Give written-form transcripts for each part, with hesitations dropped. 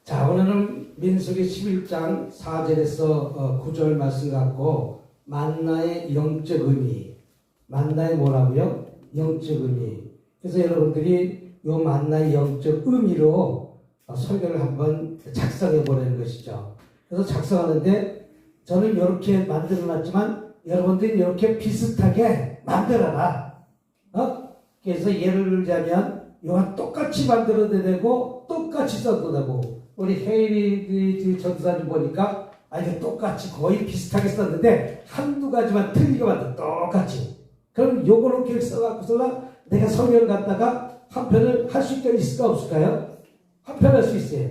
자, 오늘은 민수기 11장 4절에서 9절 말씀 갖고 만나의 영적 의미, 만나의 뭐라고요? 영적 의미. 그래서 여러분들이 이 만나의 영적 의미로 설교를 한번 작성해 보려는 것이죠. 그래서 작성하는데 저는 이렇게 만들어 놨지만 여러분들이 이렇게 비슷하게 만들어라. 그래서 예를 들자면 이와 똑같이 만들어도 되고 똑같이 써도 되고, 우리 헤이리 전사님 보니까 아니 똑같이 거의 비슷하게 썼는데 한두 가지만 틀리게 만들어 똑같이. 그럼 요거를 이렇게 써갖고서 내가 설교를 갖다가 한 편을 할 수 있을까 없을까요? 한 편 할 수 있어요.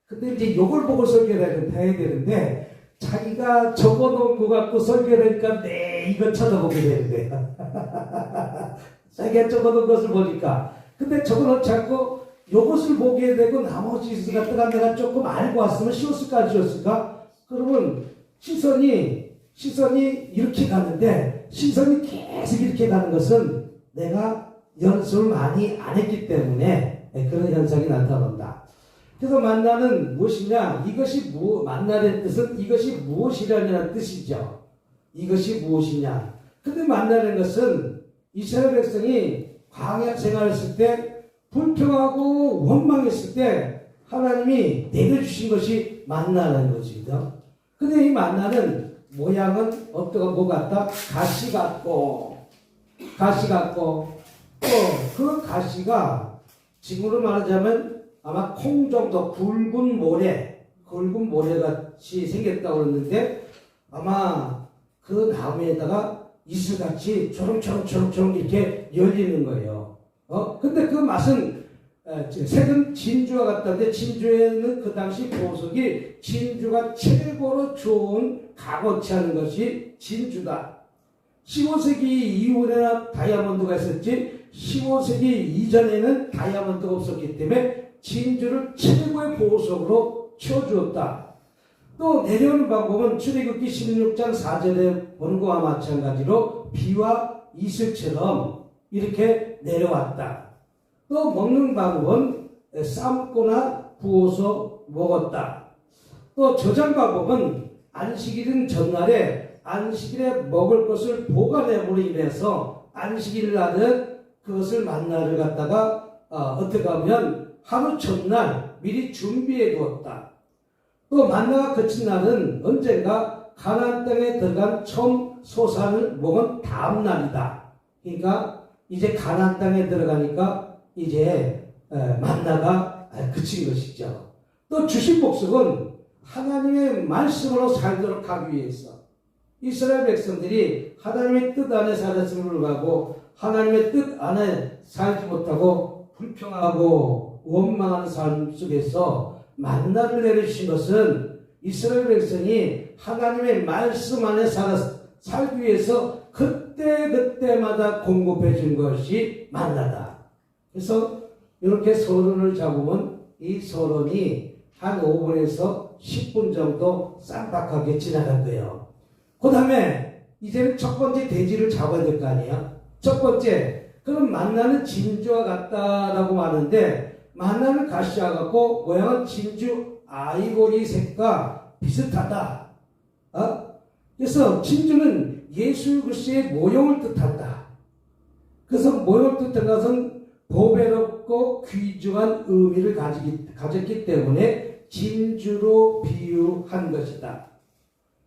근데 이제 요걸 보고 설교를 해야 되는데 자기가 적어놓은 거 갖고 설교를 하니까 이거 쳐다보게 되는 거예요. 자기가 적어놓은 것을 보니까. 근데 적어놓지 않고 요것을 보게 되고 나머지 갖다가 내가 조금 알고 왔으면 쉬웠을까 안 쉬웠을까? 그러면 시선이 이렇게 가는데 시선이 계속 이렇게 가는 것은 내가 연습을 많이 안 했기 때문에 그런 현상이 나타난다. 그래서 만나는 무엇이냐? 이것이 만나는 뜻은 이것이 무엇이라는 뜻이죠. 이것이 무엇이냐? 근데 만나는 것은 이스라엘 백성이 광야 생활했을 때 불평하고 원망했을 때 하나님이 내려주신 것이 만나라는 것입니다. 근데 이 만나는 모양은 어떤 뭐 같다? 가시 같고 또 그 가시가 지금으로 말하자면 아마 콩 정도 굵은 모래 같이 생겼다고 그러는데 아마 그 나무에다가 이슬같이 초롱초롱 이렇게 열리는 거예요. 근데 그 맛은 색은 진주와 같다는데 진주에는 그 당시 보석이 진주가 최고로 좋은 값어치 하는 것이 진주다. 15세기 이후에나 다이아몬드가 있었지 15세기 이전에는 다이아몬드가 없었기 때문에 진주를 최고의 보석으로 채워주었다. 또 내려오는 방법은 출애굽기 16장 4절에 보는 것과 마찬가지로 비와 이슬처럼 이렇게 내려왔다. 또 먹는 방법은 삶거나 구워서 먹었다. 또 저장 방법은 안식일인 전날에 안식일에 먹을 것을 보관함으로 인해서 안식일 날은 그것을 만나를 갖다가 어떻게 하면 하루 전날 미리 준비해 두었다. 또 만나가 그친 날은 언젠가 가나안 땅에 들어간 처음 소산을 먹은 다음 날이다. 그러니까 이제 가나안 땅에 들어가니까 이제 만나가 그친 것이죠. 또 주신 복속은 하나님의 말씀으로 살도록 하기 위해서 이스라엘 백성들이 하나님의 뜻 안에 살았음을 불구하고 하나님의 뜻 안에 살지 못하고 불평하고 원망하는 삶 속에서 만나를 내려주신 것은 이스라엘 백성이 하나님의 말씀 안에 살기 위해서 그때마다 공급해 준 것이 만나다. 그래서 이렇게 서론을 잡으면 이 서론이 한 5분에서 10분 정도 쌈박하게 지나갈 거예요. 그 다음에 이제는 첫 번째 대지를 잡아야 될 거 아니에요. 첫 번째, 그럼 만나는 진주와 같다라고 하는데 만나는 가시와 같고 모양은 진주 아이보리 색과 비슷하다. 그래서 진주는 예수 그리스도의 모형을 뜻한다. 그래서 모형을 뜻한 것은 보배롭고 귀중한 의미를 가졌기 때문에 진주로 비유한 것이다.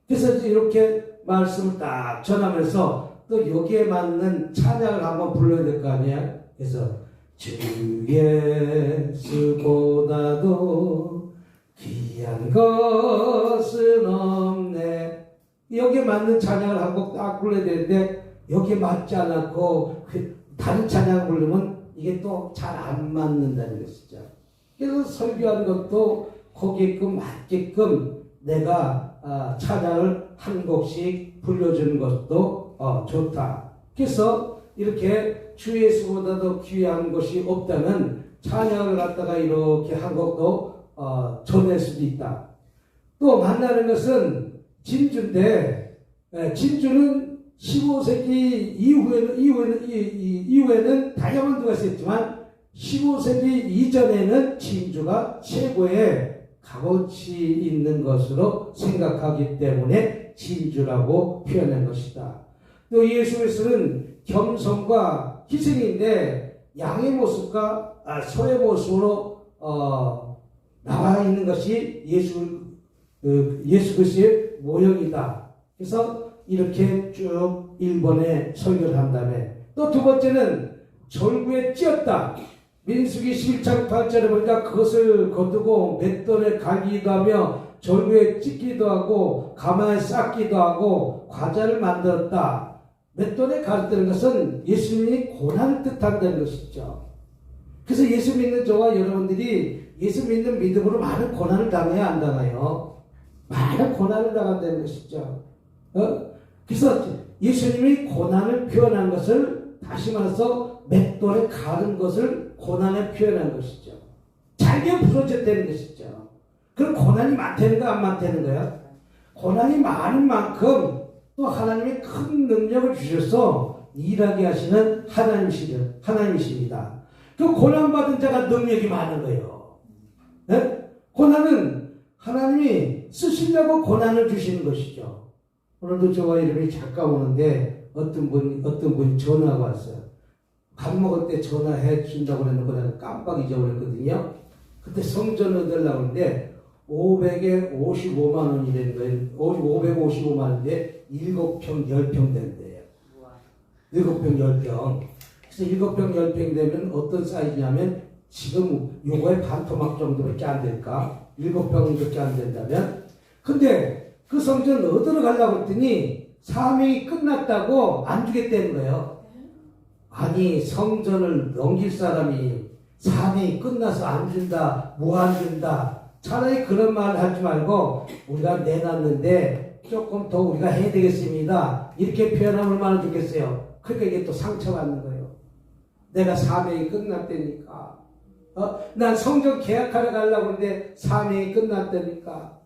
그래서 이렇게 말씀을 딱 전하면서 또 여기에 맞는 찬양을 한번 불러야 될 거 아니에요? 그래서 주 예수보다도 귀한 것은 없네. 여기에 맞는 찬양을 한 곡 딱 불러야 되는데 여기에 맞지 않고 다른 찬양을 부르면 이게 또 잘 안 맞는다는 것이죠. 그래서 설교하는 것도 거기에끔 맞게끔 내가 찬양을 한 곡씩 불러주는 것도 좋다. 그래서 이렇게 주 예수보다도 귀한 것이 없다면 찬양을 갖다가 이렇게 한 곡도 전할 수도 있다. 또 만나는 것은 진주인데 진주는 15세기 이후에는 다이아몬드가 있었지만 15세기 이전에는 진주가 최고의 값어치 있는 것으로 생각하기 때문에 진주라고 표현한 것이다. 또 예수 그리스도는 겸손과 희생인데 양의 모습과 소의 모습으로 나와 있는 것이 예수 그리스도의 모형이다. 그래서 이렇게 쭉 1번에 설교를 한 다음에 또 두 번째는 절구에 찧었다. 민수기 11장 8절에 보니까 그것을 거두고 맷돌에 갈기도 하며 절구에 찢기도 하고 가마에 쌓기도 하고 과자를 만들었다. 맷돌에 갈았다는 것은 예수님이 고난을 뜻한다는 것이죠. 그래서 예수 믿는 저와 여러분들이 예수 믿는 믿음으로 많은 고난을 당해야 안 당해요. 많은 고난을 당한다는 것이죠. 그래서 예수님이 고난을 표현한 것을 다시 말해서 맷돌에 가른 것을 고난에 표현한 것이죠. 잘게 부서졌다는 것이죠. 그럼 고난이 많다는 거야, 안 많다는 거야? 고난이 많은 만큼 또 하나님이 큰 능력을 주셔서 일하게 하시는 하나님이십니다. 그 고난받은 자가 능력이 많은 거예요. 네? 고난은 하나님이 쓰시려고 고난을 주시는 것이죠. 오늘도 저와 이름이 잠깐 오는데 어떤 분이 전화가 왔어요. 밥 먹을 때 전화해 준다고 그랬는데 내가 깜빡 잊어버렸거든요. 그때 성전 얻으려고 하는데 500에 55만 원이라는 거예요. 555만 원인데 7평 10평 된대요. 7평 10평. 그래서 7평 10평 되면 어떤 사이즈냐면 지금 요거의 반토막 정도밖에 안 될까? 7평밖에 안 된다면? 근데 그 성전 얻으러 가려고 했더니 사명이 끝났다고 안 주겠다는 거예요. 아니 성전을 넘길 사람이 사명이 끝나서 안 준다, 뭐 안 준다. 차라리 그런 말 하지 말고 우리가 내놨는데 조금 더 우리가 해야 되겠습니다. 이렇게 표현하면 얼마나 좋겠어요. 그러니까 이게 또 상처받는 거예요. 내가 사명이 끝났다니까. 난 성전 계약하러 가려고 하는데 사명이 끝났다니까.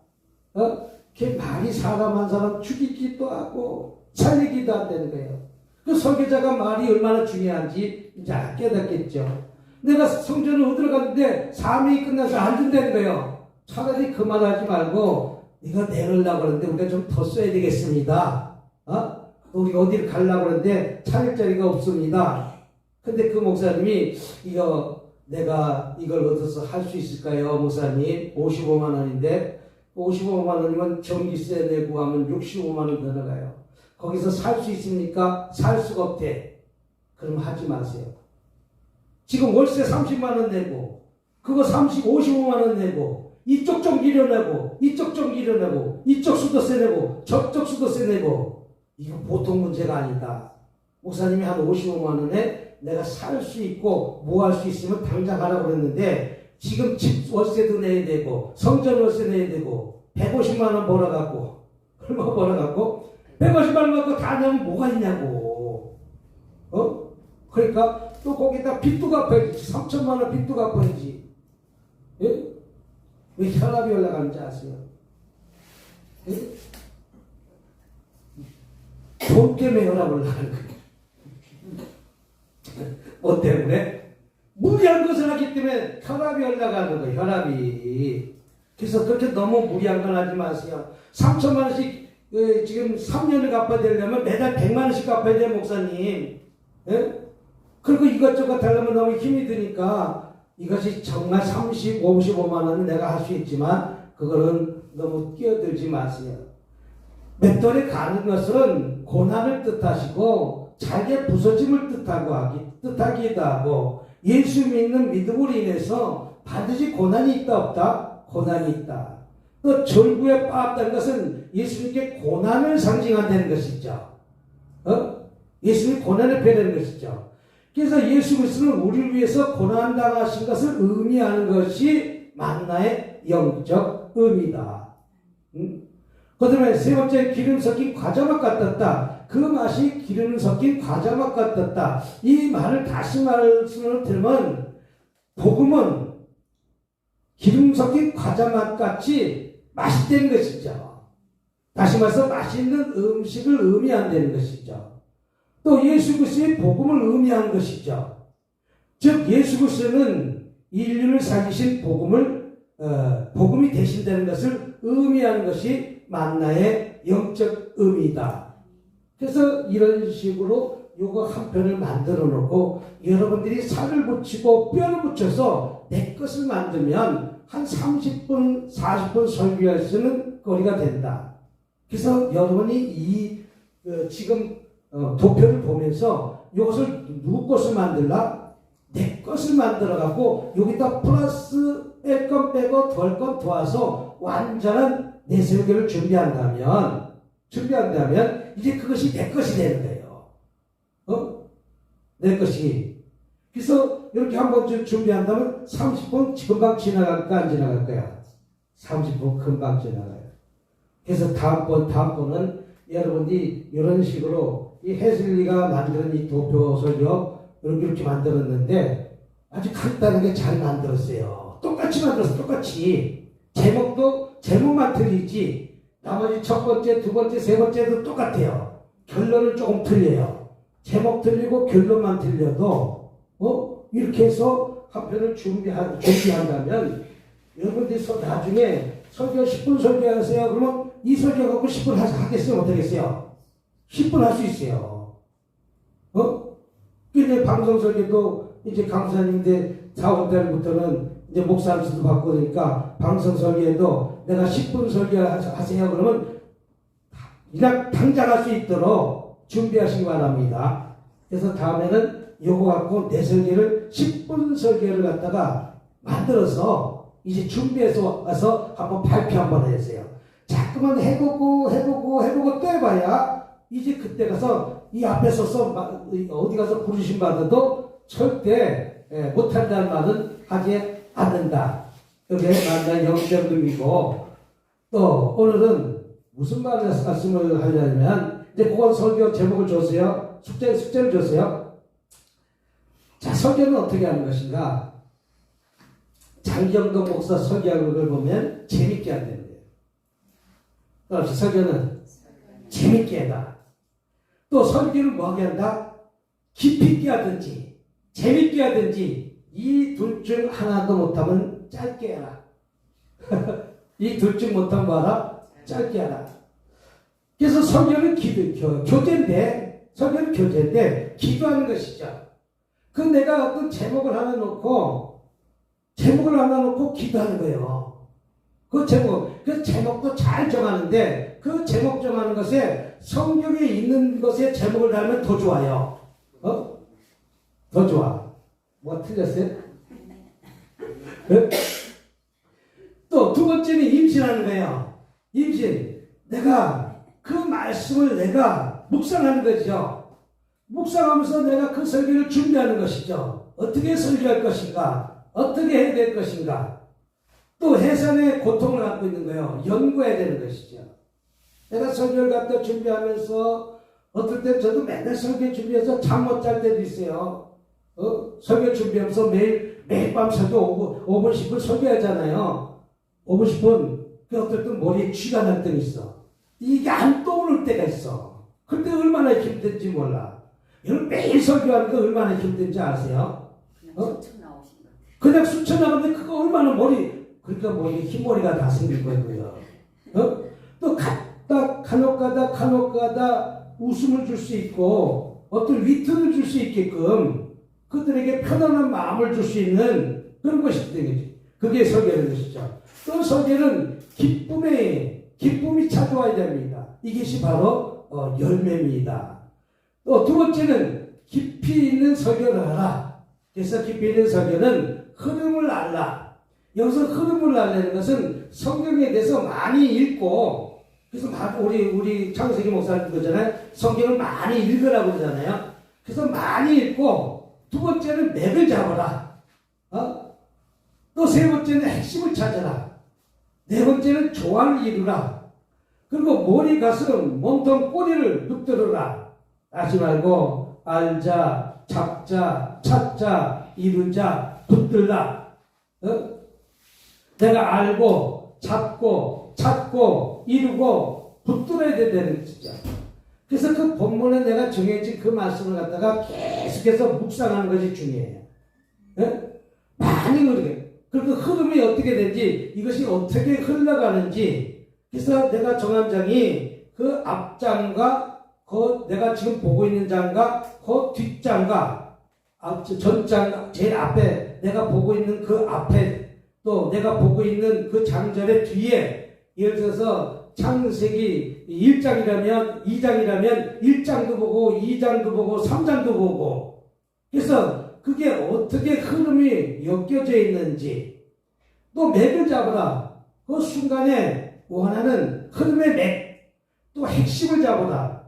그게 말이 사람 한 사람 죽이기도 하고 살리기도 한다는 거예요. 그 설교자가 말이 얼마나 중요한지 이제 깨닫겠죠. 내가 성전을 얻으러 갔는데 사명이 끝나서 안 준다는 거예요. 차라리 그 말 하지 말고 네가 내놓으려고 그러는데 우리가 좀 더 써야 되겠습니다. 우리 어디를 가려고 그러는데 차릴 자리가 없습니다. 근데 그 목사님이 내가 이걸 얻어서 할 수 있을까요? 목사님 55만 원인데 55만 원이면 전기세 내고 하면 65만 원 더 나가요. 거기서 살 수 있습니까? 살 수가 없대. 그럼 하지 마세요. 지금 월세 30만 원 내고 그거 55만 원 내고 이쪽 전기료 내고 이쪽 전기료 내고 이쪽 수도세 내고 저쪽 수도세 내고 이거 보통 문제가 아니다. 목사님이 한 55만 원에 내가 살 수 있고 뭐 할 수 있으면 당장 하라고 그랬는데 지금 집 월세도 내야 되고 성전 월세 내야 되고 150만 원 벌어갖고 얼마 벌어갖고 150만 원 갖고 다 내면 뭐가 있냐고. 그러니까 또 거기다 빚도 갚아야지. 3천만 원 빚도 갚아야지. 예? 왜 혈압이 올라가는지 아세요? 예? 돈 때문에 혈압 올라가는 거예요. 뭐 때문에? 무리한 것을 하기 때문에 혈압이 올라가는 거예요. 혈압이. 그래서 그렇게 너무 무리한 건 하지 마세요. 3천만 원씩 지금 3년을 갚아야 되려면 매달 100만 원씩 갚아야 돼요, 목사님. 예? 그리고 이것저것 하려면 너무 힘이 드니까 이것이 정말 55만 원은 내가 할 수 있지만 그거는 너무 끼어들지 마세요. 맷돌에 가는 것은 고난을 뜻하시고 잘게 부서짐을 뜻하기도 하고 예수 믿는 믿음으로 인해서 반드시 고난이 있다 없다? 고난이 있다. 또 절구에 빠졌다는 것은 예수님께 고난을 상징한다는 것이죠. 예수님이 고난을 배려하는 것이죠. 그래서 예수 그리스도는 우리를 위해서 고난당하신 것을 의미하는 것이 만나의 영적 의미다. 그 다음에 세 번째 기름 섞인 과자맛 같았다. 그 맛이 기름 섞인 과자맛 같았다. 이 말을 다시 말씀을 들으면 복음은 기름 섞인 과자맛 같이 맛있다는 것이죠. 다시 말해서 맛있는 음식을 의미한다는 것이죠. 또 예수 그리스도의 복음을 의미하는 것이죠. 즉 예수 그리스도는 인류를 살리신 복음이 되신다는 것을 의미하는 것이 만나의 영적 의미이다. 그래서 이런 식으로 요거 한 편을 만들어 놓고 여러분들이 살을 붙이고 뼈를 붙여서 내 것을 만들면 한 30분, 40분 설교할 수 있는 거리가 된다. 그래서 여러분이 지금 도표를 보면서 이것을 누구 것을 만들라? 내 것을 만들어 갖고 여기다 플러스 뺄 건 빼고 덜 건 더해서 완전한 내 설교를 준비한다면 이제 그것이 내 것이 되는 거예요. 내 것이. 그래서 이렇게 한번 준비한다면 30분 금방 지나갈까 안 지나갈 거야? 30분 금방 지나가요. 그래서 다음번은 여러분이 이런 식으로 이 해슬리가 만드는 이 도표 설교 이렇게 만들었는데 아주 간단하게 잘 만들었어요. 똑같이 만들었어. 똑같이. 제목만 틀리지 나머지 첫 번째, 두 번째, 세 번째도 똑같아요. 결론은 조금 틀려요. 제목 틀리고 결론만 틀려도 이렇게 해서 한 편을 준비한다면 여러분들이 나중에 설교 10분 설교하세요. 그러면 이 설교 갖고 10분 하겠어요? 못하겠어요? 10분 할 수 있어요. 근데 방송 설교도 이제 강사님인데 4월 달부터는 이제 목사님도 받고 그러니까 방송 설교에도 내가 10분 설교하세요. 그러면 그냥 당장 할 수 있도록 준비하시기 바랍니다. 그래서 다음에는 요거 갖고 내 설교를 10분 설교를 갖다가 만들어서 이제 준비해서 와서 한번 발표 한번 해주세요. 자꾸만 해보고 또 해봐야 이제 그때 가서 이 앞에 서서 어디 가서 부르심 받아도 절대 못한다는 말은 하지 않는다. 그게 만난 영적 의미고 또 오늘은 무슨 말씀을 하려면 이제 그건 설교 제목을 줬어요. 숙제를 줬어요. 자, 설교는 어떻게 하는 것인가? 장경동 목사 설교하는 걸 보면 재밌게 한다는 거예요. 설교는 재밌게 해라. 또 설교를 뭐하게 한다? 깊이 있게 하든지 재밌게 하든지 이 둘 중 하나도 못하면 짧게 해라. 이 둘 중 못하면 뭐하라? 짧게 하라. 그래서 설교는 교제인데 설교는 교제인데 기도하는 것이죠. 그 내가 어떤 제목을 하나 놓고 기도하는 거예요. 그 제목도 잘 정하는데 그 제목 정하는 것에 성경에 있는 것에 제목을 달면 더 좋아요. 더 좋아. 뭐가 틀렸어요? 네? 또 두 번째는 임신하는 거예요. 임신. 내가 그 말씀을 내가 묵상하는 거죠. 묵상하면서 내가 그 설교를 준비하는 것이죠. 어떻게 설교할 것인가? 어떻게 해야 될 것인가? 또 해산의 고통을 갖고 있는 거예요. 연구해야 되는 것이죠. 내가 설교를 갖다 준비하면서 어떨 때 저도 맨날 설교 준비해서 잠 못 잘 때도 있어요. 설교 준비하면서 매일 밤 설교 5분 10분 설교하잖아요. 5분 10분. 그 어떨 때 머리에 쥐가 날 때가 있어. 이게 안 떠오를 때가 있어. 그때 얼마나 힘든지 몰라. 여러분 매일 설교하는 거 얼마나 힘든지 아세요? 그냥 수천 나가는데 그거 얼마나 그러니까 흰머리가 다 생길 거고요. 또 간혹가다 웃음을 줄 수 있고 어떤 위트를 줄 수 있게끔 그들에게 편안한 마음을 줄 수 있는 그런 것이 되는 거지. 그게 설교라는 것이죠. 또 설교는 기쁨이 찾아와야 됩니다. 이것이 바로 열매입니다. 또 두 번째는 깊이 있는 설교를 하라. 그래서 깊이 있는 설교는 흐름을 알라. 여기서 흐름을 알라는 것은 성경에 대해서 많이 읽고 그래서 우리 창세기 목사님 그러잖아요. 성경을 많이 읽으라고 그러잖아요. 그래서 많이 읽고 두 번째는 맥을 잡아라. 또 세 번째는 핵심을 찾아라. 네 번째는 조화를 이루라. 그리고 머리 가슴 몸통 꼬리를 붙들어라. 하지 말고 알자, 잡자, 찾자, 이루자, 붙들라. 내가 알고 잡고 찾고 이루고 붙들어야 된다는 거죠. 그래서 그 본문에 내가 정해진 그 말씀을 갖다가 계속해서 묵상하는 것이 중요해요. 예? 많이 흐르게. 그리고 흐름이 어떻게 되는지, 이것이 어떻게 흘러가는지. 그래서 내가 정함장이 그 앞장과 그 내가 지금 보고 있는 장과 그 뒷장과 전장 제일 앞에 내가 보고 있는 그 앞에 또 내가 보고 있는 그 장절의 뒤에 예를 들어서 창세기 1장이라면 2장이라면 1장도 보고 2장도 보고 3장도 보고 그래서 그게 어떻게 흐름이 엮여져 있는지 또 맥을 잡으라. 그 순간에 원하는 흐름의 맥, 또 핵심을 잡으라.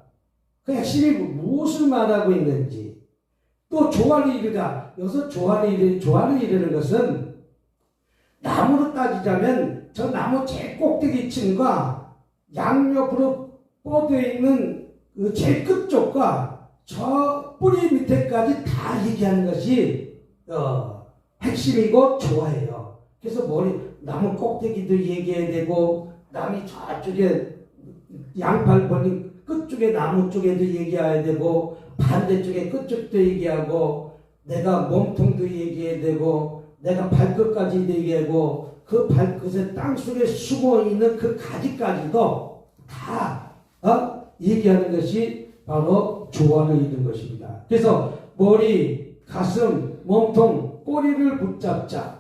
그 핵심이 무엇을 말하고 있는지 또 조화를 이루다. 여기서 조화를 이루는 것은 나무로 따지자면 저 나무 제일 꼭대기층과 양옆으로 뻗어 있는 그 제일 끝쪽과 저 뿌리 밑에까지 다 얘기하는 것이 핵심이고 조화예요. 그래서 나무 꼭대기도 얘기해야 되고 남이 저쪽에 양팔 벌린 끝쪽에 나무 쪽에도 얘기해야 되고 반대쪽에 끝쪽도 얘기하고 내가 몸통도 얘기해야 되고 내가 발끝까지도 얘기하고 그 발끝에 땅속에 숨어있는 그 가지까지도 다 얘기하는 것이 바로 조화를 이루는 것입니다. 그래서 머리, 가슴, 몸통, 꼬리를 붙잡자.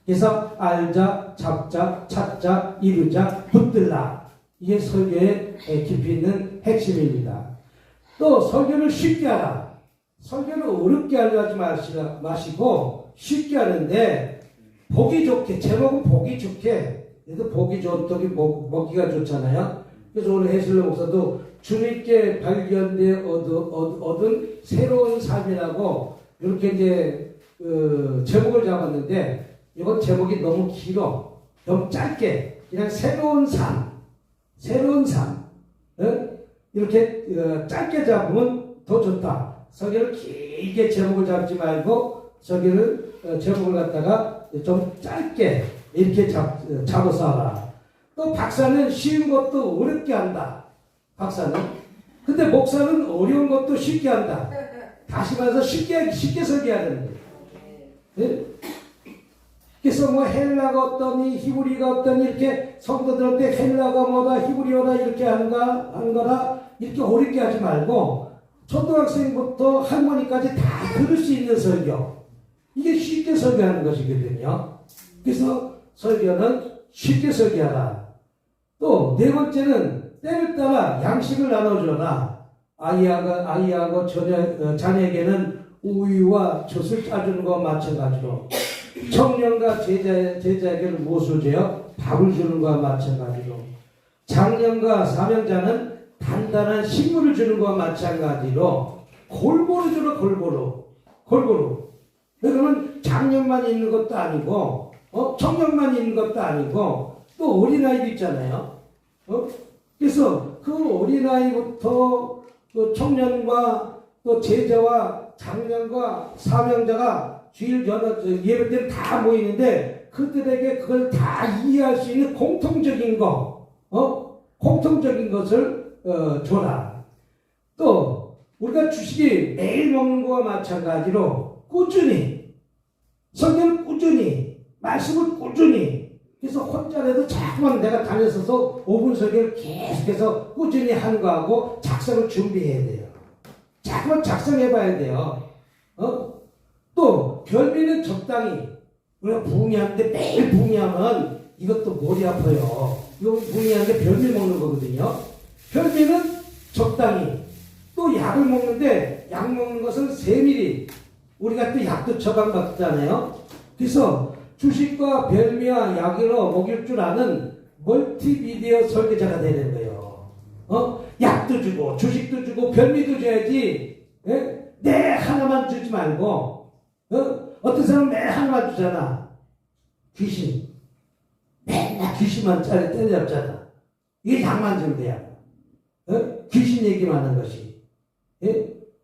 그래서 알자, 잡자, 찾자, 이루자, 붙들라. 이게 설교의 깊이 있는 핵심입니다. 또 설교를 쉽게 하라. 설교를 어렵게 하지 마시고 쉽게 하는데 보기 좋게, 제목은 보기 좋게. 그래서 보기 좋더니 먹기가 좋잖아요. 그래서 오늘 해슬러 목사도 주님께 발견되어 얻은 새로운 삶이라고 이렇게 이제 제목을 잡았는데 이건 제목이 너무 길어. 너무 짧게 그냥 새로운 삶. 이렇게 짧게 잡으면 더 좋다. 설교를 길게 제목을 잡지 말고 설교를 제목을 갖다가 좀 짧게 이렇게 잡아서 하라. 또 박사는 쉬운 것도 어렵게 한다. 박사는. 근데 목사는 어려운 것도 쉽게 한다. 다시 말해서 쉽게 설교해야 되는 거예요. 네? 그래서 뭐 헬라가 어떠니 히브리가 어떠니 이렇게 성도들한테 헬라가 뭐다 히브리어다 이렇게 하는 거라 이렇게 어렵게 하지 말고 초등학생부터 할머니까지 다 들을 수 있는 설교. 이게 쉽게 설교하는 것이거든요. 그래서 설교는 쉽게 설교하라. 또 네 번째는 때를 따라 양식을 나눠줘라. 아이하고 자녀에게는 우유와 젖을 짜주는 것과 마찬가지로 청년과 제자에게는 무엇을 줘요? 밥을 주는 것과 마찬가지로 장년과 사명자는 단단한 식물을 주는 것과 마찬가지로 골고루 주라. 골고루. 그러면 장년만 있는 것도 아니고 청년만 있는 것도 아니고 또 어린아이도 있잖아요. 그래서 그 어린아이부터 또 청년과 또 제자와 장년과 사명자가 주일 예배 때는 다 모이는데 그들에게 그걸 다 이해할 수 있는 공통적인 것을 줘라. 또 우리가 주식이 매일 먹는 것과 마찬가지로 꾸준히 성경을 꾸준히 말씀을 꾸준히 그래서 혼자라도 자꾸만 내가 다녔어서 5분 설교를 계속해서 꾸준히 하는 거하고 작성을 준비해야 돼요. 자꾸만 작성해봐야 돼요. 또 별미는 적당히 우리가 부흥회하는데 매일 부흥회하면 이것도 머리 아파요. 이거 부흥회하는데 별미 먹는 거거든요. 별미는 적당히 또 약을 먹는데 약 먹는 것은 3ml 우리가 또 약도 처방받잖아요. 그래서 주식과 별미와 약으로 먹일 줄 아는 멀티미디어 설계자가 되는 거예요. 약도 주고 주식도 주고 별미도 줘야지. 예? 내 하나만 주지 말고 어떤 사람은 매 하나만 주잖아. 귀신. 맨날 귀신만 때려잡잖아. 이게 약만 주면 돼요. 귀신 얘기만 하는 것이.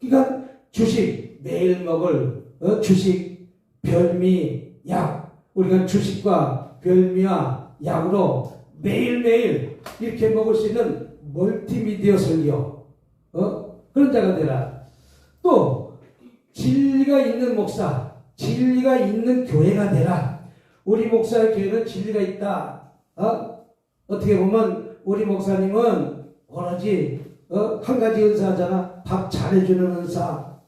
그러니까 주식, 매일 먹을 주식, 별미, 약. 우리가 주식과 별미와 약으로 매일매일 이렇게 먹을 수 있는 멀티미디어 설교. 그런 자가 되라. 또 진리가 있는 목사. 진리가 있는 교회가 되라. 우리 목사의 교회는 진리가 있다. 어떻게 보면 우리 목사님은 오로지 한 가지 은사하잖아. 밥 잘해주는 은사,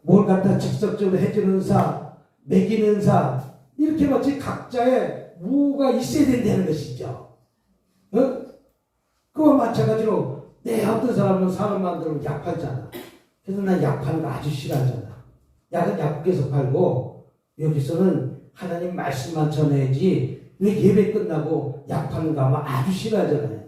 뭘 갖다 직접적으로 해주는 은사, 먹이는 은사, 이렇게 마치 각자의 무가 있어야 된다는 것이죠. 그와 마찬가지로 내 어떤 사람은 사람 만들면 약하잖아. 그래서 난 약하는 거 아주 싫어하잖아. 약은 약국에서 팔고 여기서는 하나님 말씀만 전해야지. 왜 예배 끝나고 약 파는 거 하면 아주 싫어하잖아요.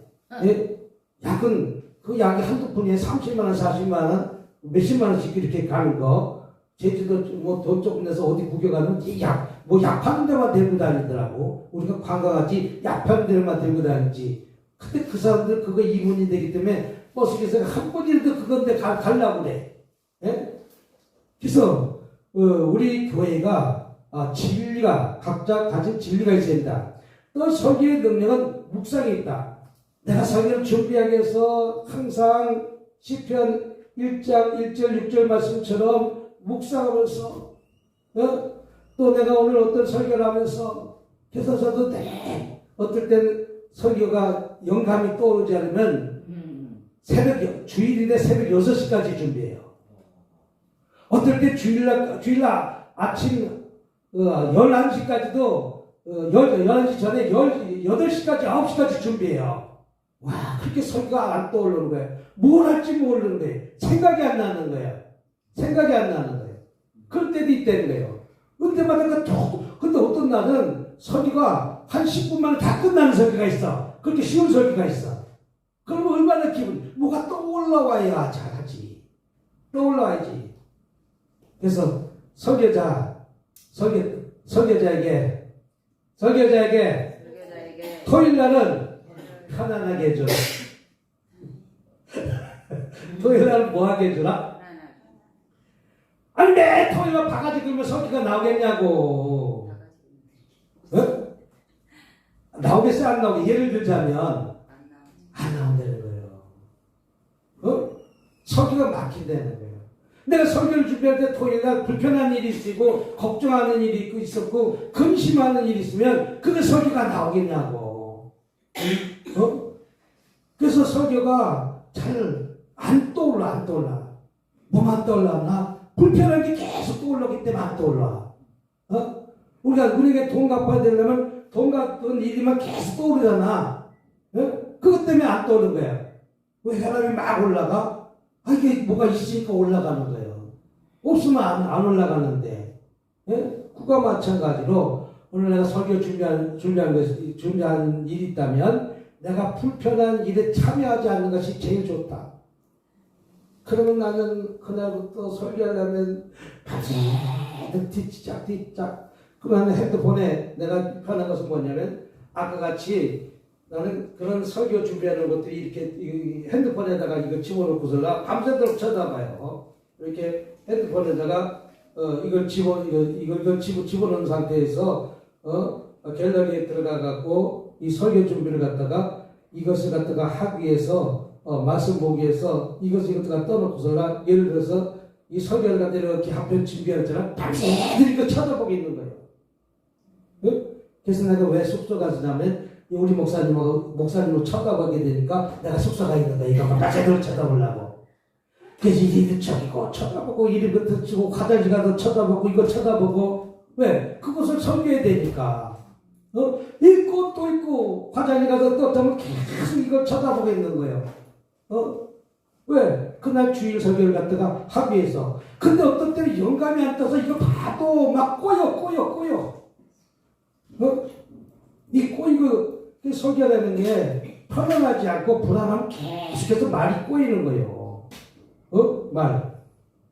약은 그 약이 한두 푼에 30만 원, 40만 원, 몇십만 원씩 이렇게 가는 거. 제주도 뭐 돈 조금 내서 어디 구경하면 이 약, 뭐 약 파는 데만 들고 다니더라고. 우리가 관광하지 약 파는 데만 들고 다니지. 근데 그 사람들 그거 이문이 되기 때문에 버스에서 한 번이라도 그건데 가려고 그래. 그래서 우리 교회가 진리가 각자 가진 진리가 있어야 된다. 또 설교의 능력은 묵상이 있다. 내가 설교를 준비하기 위해서 항상 시편 1장 1절 6절 말씀처럼 묵상하면서 또 내가 오늘 어떤 설교를 하면서 그래서 저도 어떨 땐 설교가 영감이 떠오르지 않으면 주일인데 새벽 6시까지 준비해요. 어떨 때 주일날 아침 11시까지도 11시 전에 8시까지 9시까지 준비해요. 와, 그렇게 설교가 안 떠오르는 거예요. 뭘 할지 모르는 거예요. 생각이 안 나는 거예요. 생각이 안 나는 거예요. 그럴 때도 있다는 거예요. 근데 어떤 날은 설교가 한 10분 만에 다 끝나는 설교가 있어. 그렇게 쉬운 설교가 있어. 그러면 얼마나 뭐가 떠올라와야 잘하지. 떠올라와야지. 그래서 설교자에게 토요일 날은 편안하게 해줘라. 토요일 날은 뭐 하게 해줘라? 아니, 내 토요일 날 바가지 긁으면 설교가 나오겠냐고. 나오겠어, 안 나오게? 예를 들자면, 안 나온다는 거예요. 설교가 막힌다는 거예요. 내가 설교를 준비할 때 토요일 날 불편한 일이 있고 걱정하는 일이 있었고 근심하는 일이 있으면 그게 설교가 나오겠냐고. 그래서 설교가 잘 안 떠올라. 뭐만 떠올랐나? 불편한 게 계속 떠올르기 때문에 안 떠올라. 우리가 은행에 돈 갚아야 되려면 돈 갚은 일이만 계속 떠오르잖아. 그것 때문에 안 떠오르는 거야. 왜 사람이 막 올라가? 이게 뭐가 있으니까 올라가는 거예요. 없으면 안 올라가는데. 그와 마찬가지로 오늘 내가 설교 준비한 일이 있다면 내가 불편한 일에 참여하지 않는 것이 제일 좋다. 그러면 나는 그날부터 설교하려면 밤새도록 뒤짝. 그러면 핸드폰에 내가 편한 것은 뭐냐면 아까 같이 나는 그런 설교 준비하는 것들이 이렇게 핸드폰에다가 이거 집어넣고서 밤새도록 쳐다봐요. 이렇게 핸드폰에다가 이걸 집어넣은 상태에서 갤러리에 들어가갖고 이 설교 준비를 갖다가 이것을 갖다가 하기 위해서 말씀 보기 위해서 이것을 갖다가 떠놓고서 예를 들어서 이 설교를 갖다가 이렇게 한편 준비하잖아. 밤새도록 이거 쳐다보고 있는 거예요. 그래서 내가 왜 숙소 가서냐면 우리 목사님을 쳐다보게 되니까 내가 숙소 가 있는 거야. 이거 밤새도록 쳐다보려고. 그래서 이리 저기고 쳐다보고 이리부터 치고 화장실 가서 쳐다보고 이거 쳐다보고 왜? 그것을 설교해야 되니까. 읽고 또 읽고 화장실 가서 또 하면 계속 이걸 쳐다보고 있는 거예요. 왜? 그날 주일 설교를 갖다가 하기 위해서. 근데 어떤 때는 영감이 안 떠서 이거 봐도 막 꼬여. 이 꼬이고 설교라는 게 편안하지 않고 불안하면 계속해서 말이 꼬이는 거예요. 말.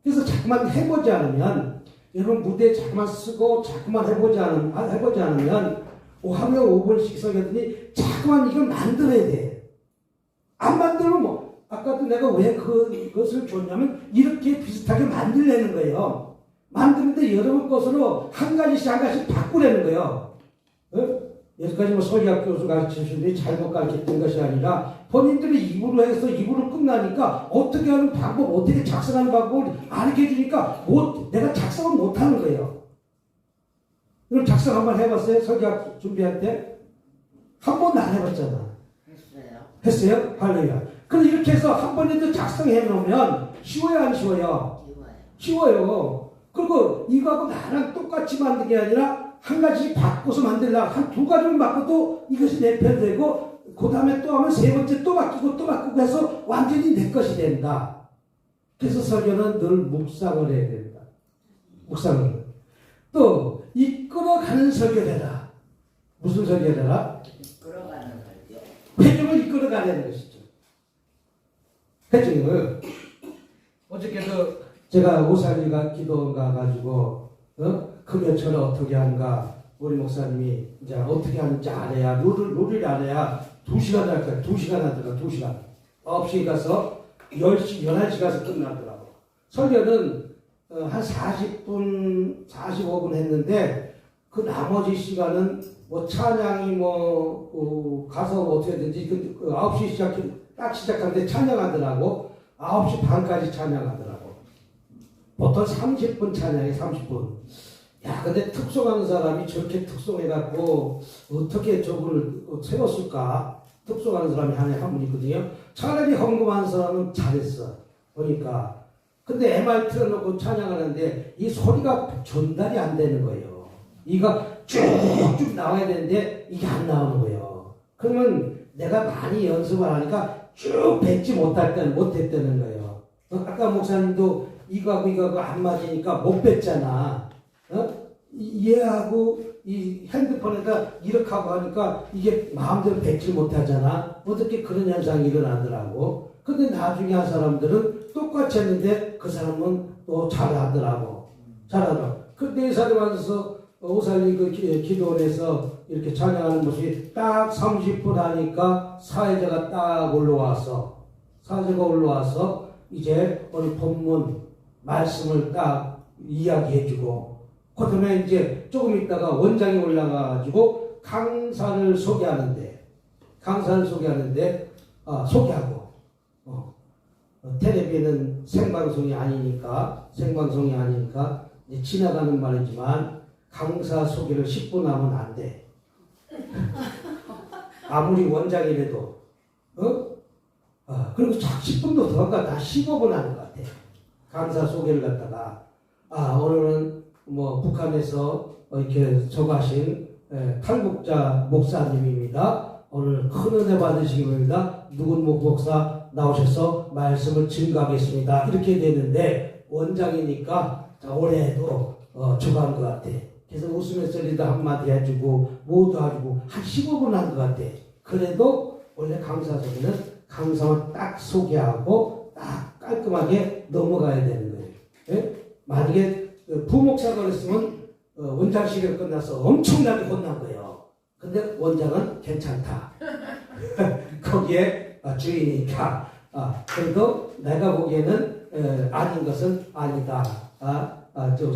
그래서 자꾸만 해보지 않으면 여러분 무대에 자꾸만 쓰고 자꾸만 해보지 않으면 하루에 5분씩 설교하더니 자꾸만 이걸 만들어야 돼. 안 만들면 아까도 내가 왜 그것을 줬냐면 이렇게 비슷하게 만들려는 거예요. 만드는데 여러분 것으로 한 가지씩 바꾸려는 거예요. 여기까지 설교학 교수가 가르치시는데 잘못 가르쳤던 것이 아니라 본인들이 입으로 해서 입으로 끝나니까 어떻게 하는 방법, 어떻게 작성하는 방법을 가르쳐 주니까 내가 작성을 못하는 거예요. 그럼 작성 한번 해봤어요? 설교 준비할 때? 한 번도 안 해봤잖아. 했어요. 했어요? 할렐루야. 그럼 이렇게 해서 한 번이라도 작성해 놓으면 쉬워요, 안 쉬워요? 쉬워요. 그리고 이거하고 나랑 똑같이 만든 게 아니라 한 가지 바꿔서 만들려고 한 두 가지만 바꿔도 이것이 내 편 되고 그 다음에 또 하면 세 번째 또 바뀌고 또 바꾸고 해서 완전히 내 것이 된다. 그래서 설교는 늘 묵상을 해야 된다. 묵상을. 또 이끌어가는 설교되라. 무슨 설교되라? 이끌어가는 설교. 회중을 이끌어가는 것이죠. 회중을 어저께도 제가 오살리가 기도 가가지고 금요철을 어떻게 하는가 우리 목사님이 이제 어떻게 하는지 알아야 룰을 알아야 2시간 할 거야. 2시간 하더라. 2시간 9시에 가서 10시 11시 가서 끝나더라고. 설교는 한 40분 45분 했는데 그 나머지 시간은 뭐 찬양이 가서 어떻게든지 9시 딱 시작하는데 찬양하더라고. 9시 반까지 찬양하더라고. 보통 30분 찬양해. 30분. 야, 근데 특송하는 사람이 저렇게 특송해갖고 어떻게 저걸 세웠을까? 특송하는 사람이 한 분 있거든요. 차라리 헌금하는 사람은 잘했어. 보니까. 근데 MR 틀어놓고 찬양하는데 이 소리가 전달이 안 되는 거예요. 이가 쭉쭉 나와야 되는데 이게 안 나오는 거예요. 그러면 내가 많이 연습을 하니까 쭉 뱉지 못했다는 거예요. 아까 목사님도 이거하고 안 맞으니까 못 뱉잖아. 얘하고 이 핸드폰에다 이렇게 하고 하니까 이게 마음대로 뱉지 못하잖아. 어떻게 그런 현상이 일어나더라고. 근데 나중에 한 사람들은 똑같이 했는데 그 사람은 또 잘하더라고. 근데 이 사람 와서 오살리 그 기도원에서 이렇게 찬양하는 모습이 딱 30분 하니까 사회자가 딱 올라와서 이제 오늘 본문 말씀을 딱 이야기해주고 그 다음에 이제 조금 있다가 원장이 올라가가지고 강사를 소개하는데 소개하고 텔레비는 생방송이 아니니까 이제 지나가는 말이지만 강사 소개를 10분 하면 안 돼. 아무리 원장이라도 그리고 10분도 더 한가 다 15분 하는 것 같아. 강사 소개를 갖다가 오늘은 뭐 북한에서 이렇게 저가신 탈북자 목사님입니다. 오늘 큰 은혜 받으시기 바랍니다. 누군 목사 나오셔서 말씀을 증거하겠습니다. 이렇게 되는데 원장이니까 올해도 저거 한 것 같아. 그래서 웃으면서 리더 한마디 해주고 모두 해주고 한 15분 한 것 같아. 그래도 원래 강사 소개는 강사만 딱 소개하고 딱 깔끔하게 넘어가야 되는 거예요. 예? 만약에 부목사가 그랬으면 원장실에 끝나서 엄청나게 혼난 거예요. 근데 원장은 괜찮다. 거기에 주인이니까. 그래도 내가 보기에는 아닌 것은 아니다.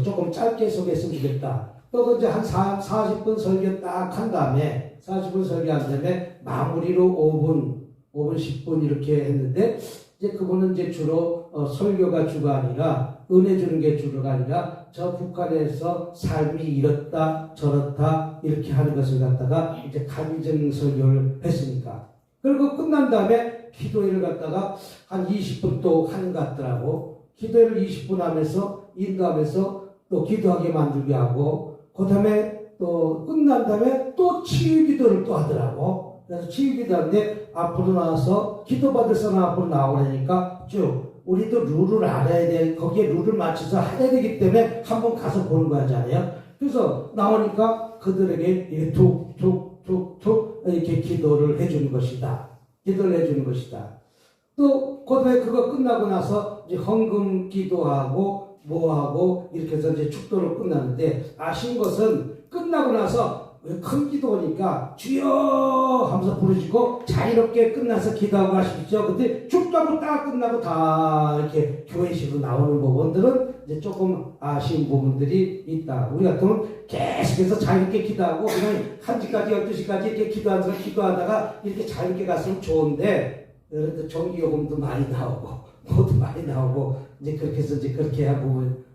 조금 짧게 소개했으면 좋겠다. 또 이제 한 40분 설교 딱 한 다음에 40분 설교한 다음에 마무리로 5분 10분 이렇게 했는데 이제 그분은 이제 주로 설교가 주가 아니라 은혜 주는 게 주가 아니라 저 북한에서 삶이 이렇다 저렇다 이렇게 하는 것을 갖다가 이제 감정 설교를 했으니까 그리고 끝난 다음에 기도회를 갖다가 한 20분 또 하는 것 같더라고. 기도회를 20분 하면서 인도하면서 또 기도하게 만들게 하고 그 다음에 또 끝난 다음에 또 치유기도를 또 하더라고. 그래서 치유기도 하는데 앞으로 나와서 기도받을 사람 앞으로 나오려니까 쭉 우리도 룰을 알아야 돼. 거기에 룰을 맞춰서 해야 되기 때문에 한번 가서 보는 거잖아요. 그래서 나오니까 그들에게 이렇게 툭툭툭툭 이렇게 기도를 해주는 것이다. 또 그다음에 그거 끝나고 나서 이제 헌금 기도하고 뭐하고 이렇게 해서 이제 축도를 끝나는데 아쉬운 것은 끝나고 나서 큰 기도니까 주여 하면서 부르시고 자유롭게 끝나서 기도하고 하십시오. 근데 축도하고 딱 끝나고 다 이렇게 교회식으로 나오는 부분들은 이제 조금 아쉬운 부분들이 있다. 우리 같으면 계속해서 자유롭게 기도하고 그냥 1시까지 12시까지 이렇게 기도하다가 이렇게 자유롭게 갔으면 좋은데 그래도 전기요금도 많이 나오고 뭐도 많이 나오고 이제 그렇게 해서 이제 그렇게 한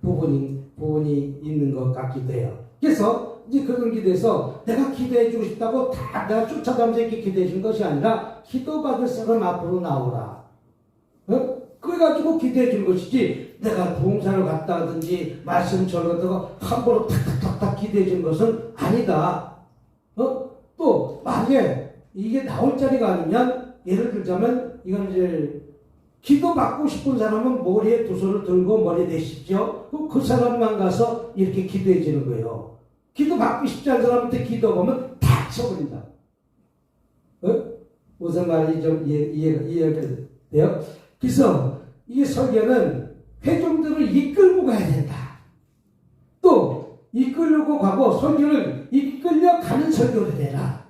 부분이 있는 것 같기도 해요. 그래서 이제 그런 기도해서 내가 기도해 주고 싶다고 다 내가 쫓아다니면서 이렇게 기도해 준 것이 아니라 기도 받을 사람 앞으로 나오라. 그래가지고 기도해 준 것이지 내가 부흥사를 갔다 하든지 말씀 전하다가 함부로 탁탁탁탁 기도해 준 것은 아니다. 또 만약에 이게 나올 자리가 아니면 예를 들자면 이건 이제 기도 받고 싶은 사람은 머리에 두 손을 들고 머리에 대십시오. 그 사람만 가서 이렇게 기도해 주는 거예요. 기도 받고 싶지 않은 사람한테 기도하면 다 쳐버린다. 무슨 말인지 좀 이해가 돼요? 그래서 이 설교는 회중들을 이끌고 가야 된다. 또 이끌고 가고 설교를 이끌려가는 설교를 해라.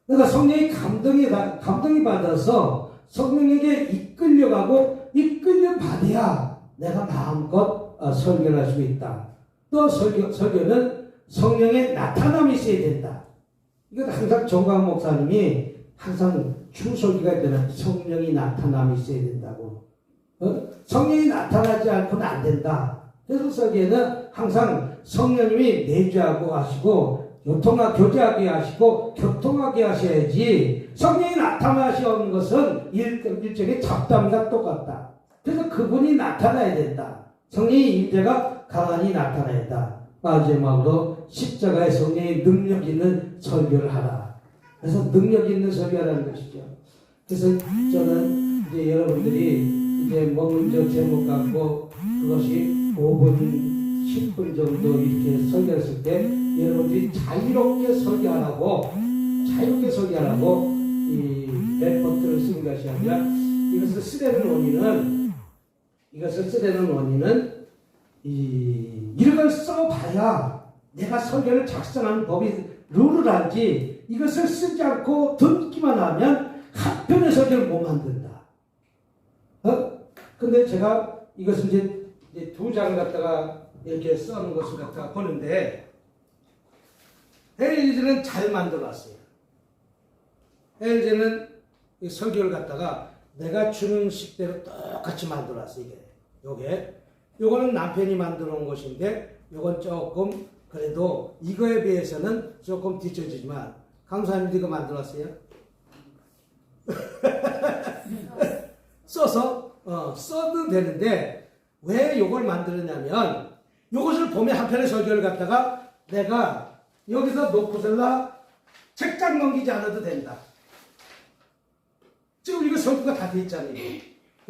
내가 성령의 감동이 받아서 성령에게 이끌려가고 이끌려받아야 내가 마음껏 설교를 할 수 있다. 또 설교는 성령의 나타남이 있어야 된다. 이건 항상 정광 목사님이 항상 주설교가 되는 성령이 나타남이 있어야 된다고. 성령이 나타나지 않고는 안 된다. 그래서 설교에는 항상 성령님이 내주하고 하시고 교제하게 하시고 교통하게 하셔야지 성령이 나타나시는 것은 일종의 잡담과 똑같다. 그래서 그분이 나타나야 된다. 성령의 임재가 강한히 나타나야 된다. 마지막으로 십자가의 성령의 능력 있는 설교를 하라. 그래서 능력 있는 설교하라는 것이죠. 그래서 저는 이제 여러분들이 이제 먼저 제목 갖고 그것이 5분 10분 정도 이렇게 설교했을 때 여러분들이 자유롭게 설교하라고 이 레포트를 쓴 것이 아니라 이것을 쓰려는 원인은 이런 걸 써봐야 내가 설교를 작성하는 룰을 알지 이것을 쓰지 않고 듣기만 하면 한 편의 설교를 못 만든다. 근데 제가 이것을 이제 두 장을 갖다가 이렇게 써놓은 것을 갖다가 보는데 헬리즈는 잘 만들어놨어요. 헬리즈는 설교를 갖다가 내가 주는 식대로 똑같이 만들어놨어요. 요거는 남편이 만들어 놓은 것인데 요건 조금 그래도 이거에 비해서는 조금 뒤처지지만 강사님도 이거 만들었어요? 써도 되는데 왜 요걸 만들었냐면 요것을 보면 한편의 설교를 갖다가 내가 여기서 놓고서라 책장 넘기지 않아도 된다. 지금 이거 설교가 다 돼 있잖아요.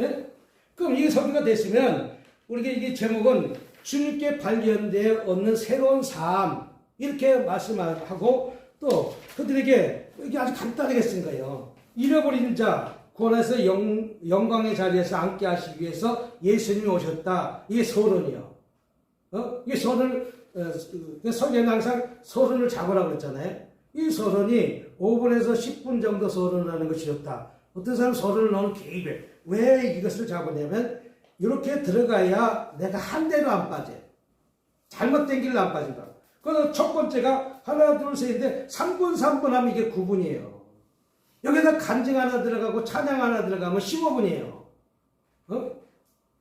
예? 그럼 이게 설교가 됐으면 우리가 이게 제목은 주님께 발견되어 얻는 새로운 삶 이렇게 말씀하고 또 그들에게 이게 아주 간단하게 쓴 거예요. 잃어버린 자 구원해서 영광의 자리에서 앉게 하시기 위해서 예수님이 오셨다. 이게 서론이요. 이게 서론을 설교는 항상 서론을 잡으라고 그랬잖아요. 이 서론이 5분에서 10분 정도 서론을 하는 것이 좋다. 어떤 사람은 서론을 넣는 개입에 왜 이것을 잡으냐면 이렇게 들어가야 내가 한 대로 안 빠져. 잘못된 길로 안 빠진다. 그래서 첫 번째가 하나 둘 셋인데 3분 하면 이게 9분이에요. 여기다 간증 하나 들어가고 찬양 하나 들어가면 15분이에요.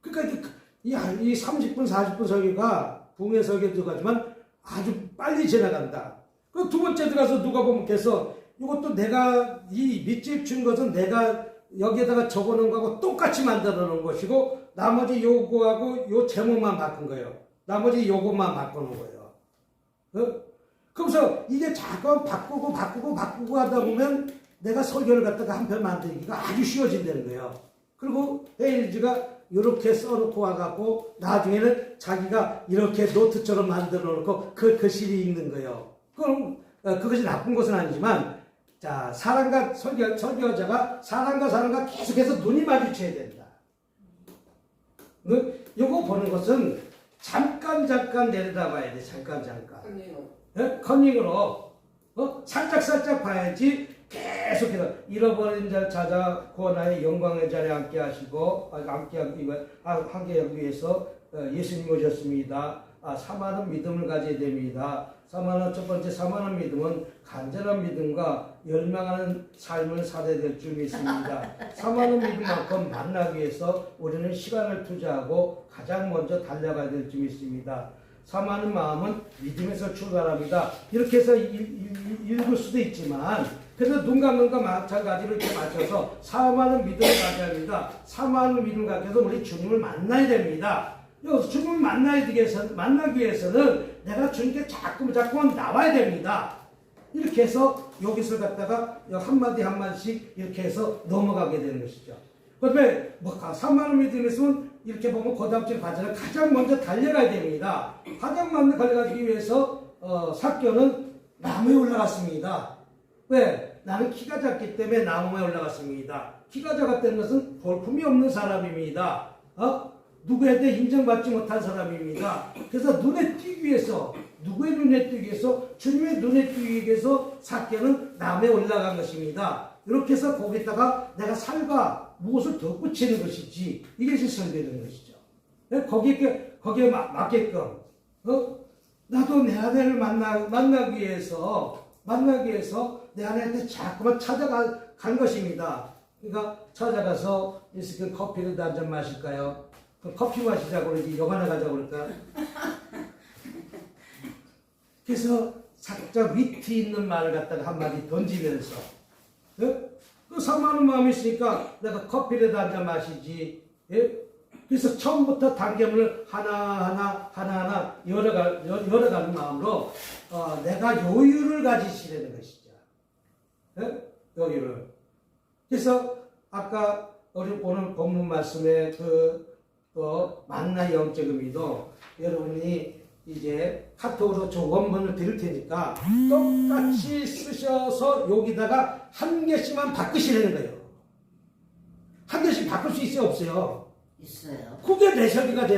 그러니까 이 30분 40분 설교가 부흥의 설교 들어가지만 아주 빨리 지나간다. 그 두 번째 들어가서 누가 보면 께서 이것도 내가 이 밑집 준 것은 내가 여기에다가 적어놓은 거하고 똑같이 만들어 놓은 것이고 나머지 요거하고 요 제목만 바꾼 거예요. 나머지 요것만 바꿔놓은 거예요. 그러면서 이게 자꾸 바꾸고 하다 보면 내가 설교를 갖다가 한 편 만들기가 아주 쉬워진다는 거예요. 그리고 헤일즈가 이렇게 써놓고 와갖고 나중에는 자기가 이렇게 노트처럼 만들어 놓고 그 글씨를 읽는 거예요. 그럼 그것이 나쁜 것은 아니지만 자 사람과 설교자가 사람과 계속해서 눈이 마주쳐야 된다. 요거 보는 것은 잠깐 내려다봐야 돼. 잠깐. 커닝으로 살짝 봐야지. 계속해서 잃어버린 자 찾아 구원하여 영광의 자리에 앉게 하시고 하게 하기 위해서 예수님 오셨습니다. 사모하는 믿음을 가져야 됩니다. 첫 번째 사모하는 믿음은 간절한 믿음과 열망하는 삶을 살아야 될 줄 믿습니다. 사모하는 믿음만큼 만나기 위해서 우리는 시간을 투자하고 가장 먼저 달려가야 될 줄 믿습니다. 사모하는 마음은 믿음에서 출발합니다. 이렇게 해서 읽을 수도 있지만 그래서 눈 감는 것과 마찬가지로 이렇게 맞춰서 사모하는 믿음을 가져야 합니다. 사모하는 믿음을 갖기 위해서 우리 주님을 만나야 됩니다. 여기서 주님을 만나기 위해서는 내가 주님께 자꾸만 나와야 됩니다. 이렇게 해서 여기서 갖다가 한마디 한마디씩 이렇게 해서 넘어가게 되는 것이죠. 그다음에 사모하는 믿음이 있으면 이렇게 보면 고등학교 과정을 가장 먼저 달려가야 됩니다. 가장 먼저 달려가기 위해서 삭개오는 나무에 올라갔습니다. 왜? 나는 키가 작기 때문에 나무에 올라갔습니다. 키가 작았다는 것은 볼품이 없는 사람입니다. 누구에게 인정받지 못한 사람입니다. 그래서 눈에 띄기 위해서 누구의 눈에 띄기 위해서 주님의 눈에 띄기 위해서 삭개오는 나무에 올라간 것입니다. 이렇게 해서 거기다가 내가 살과 무엇을 더 붙이는 것이지 이것이 설계되는 것이죠. 거기에 맞게끔 나도 내 아내를 만나기 위해서 내 아내한테 자꾸만 찾아간 것입니다. 그러니까 찾아가서 커피를 한 잔 마실까요? 커피 마시자고 그러지 영화나 가자고 그럴까? 그래서 살짝 위트 있는 말을 갖다가 한마디 던지면서 그 사모하는 마음이 있으니까 내가 커피를 한 잔 마시지. 그래서 처음부터 단계물을 하나하나 열어가는 마음으로 내가 여유를 가지시려는 것이죠. 여유를. 그래서 아까 우리 오늘 본문 말씀에 만나의 영적 의미도 여러분이 이제 카톡으로 저 원문을 드릴 테니까 똑같이 쓰셔서 여기다가 한 개씩만 바꾸시라는 거예요. 한 개씩 바꿀 수 있어요, 없어요? 있어요. 그게 내셔기가 돼요.